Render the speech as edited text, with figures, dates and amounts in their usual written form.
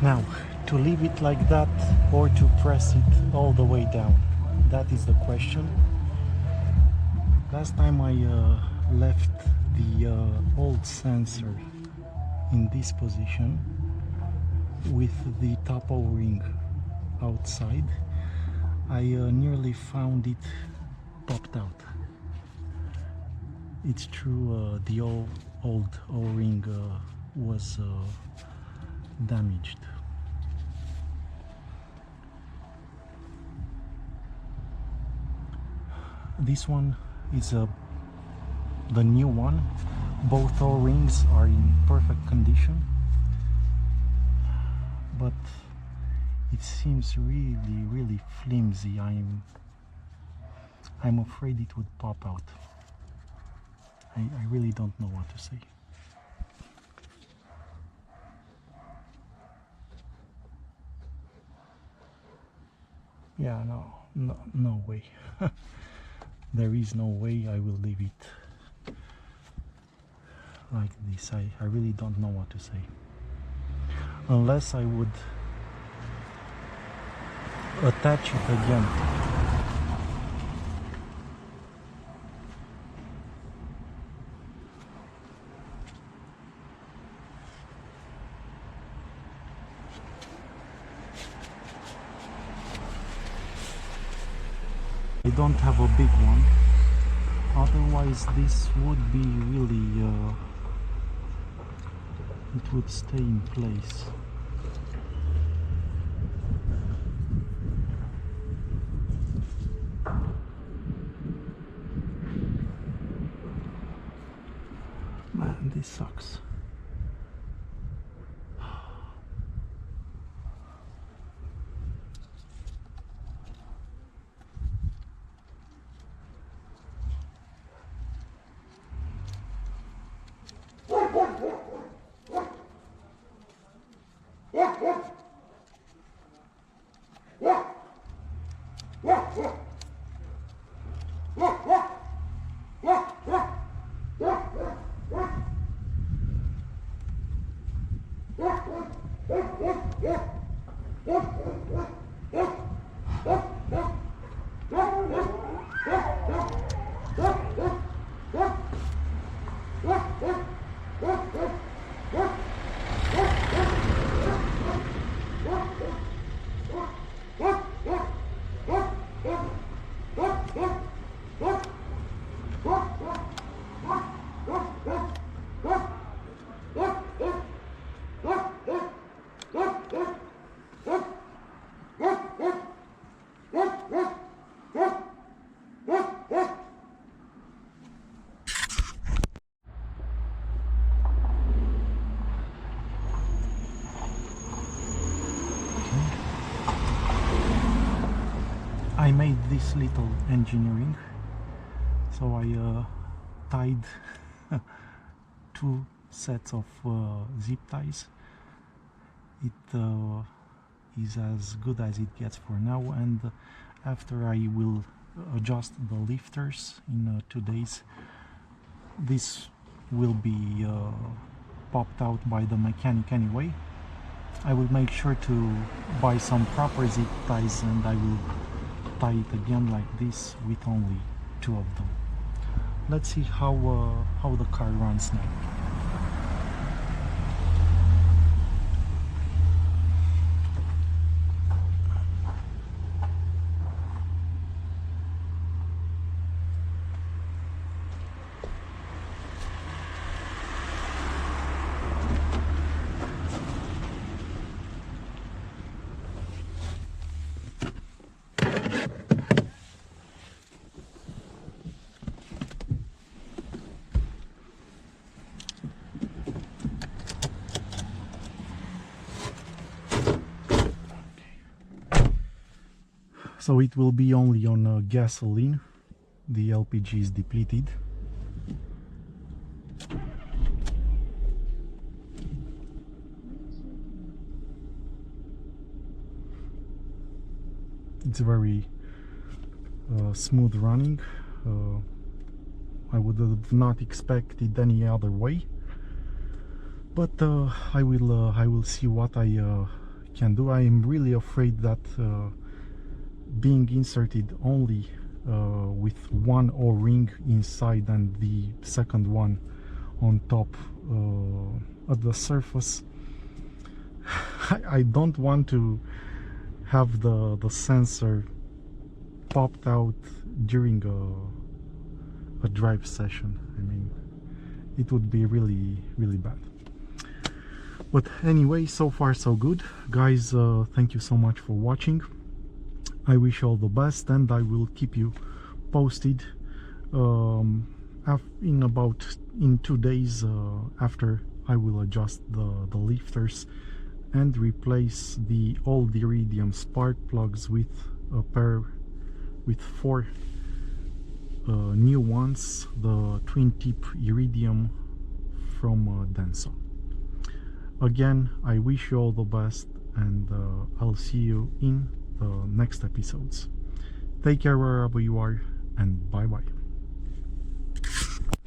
Now, to leave it like that or to press it all the way down, that is the question. Last time I left the old sensor in this position with the top O-ring outside. I nearly found it popped out. It's true, the old O-ring was damaged. This one is the new one. Both O-rings are in perfect condition, but it seems really flimsy. I'm afraid it would pop out. I really don't know what to say. Yeah, no way. There is no way I will leave it like this. I really don't know what to say. Unless I would attach it again. I don't have a big one, otherwise this would be really, it would stay in place. Man, this sucks. I made this little engineering, so I tied two sets of zip ties. It is as good as it gets for now, and after I will adjust the lifters in 2 days, this will be popped out by the mechanic anyway. I will make sure to buy some proper zip ties, and I will tie it again like this with only 2 of them. Let's see how the car runs now. So it will be only on gasoline. The LPG is depleted. It's very smooth running. I would have not expected any other way, but I will see what I can do. I am really afraid that being inserted only with one O-ring inside and the second one on top at the surface, I don't want to have the sensor popped out during a drive session. I mean, it would be really bad. But anyway, so far so good, guys. Thank you so much for watching. I wish you all the best, and I will keep you posted in 2 days after I will adjust the lifters and replace the old iridium spark plugs with a pair with 4 new ones, the twin tip iridium from Denso. Again, I wish you all the best, and I'll see you in the next episodes. Take care wherever you are, and bye bye.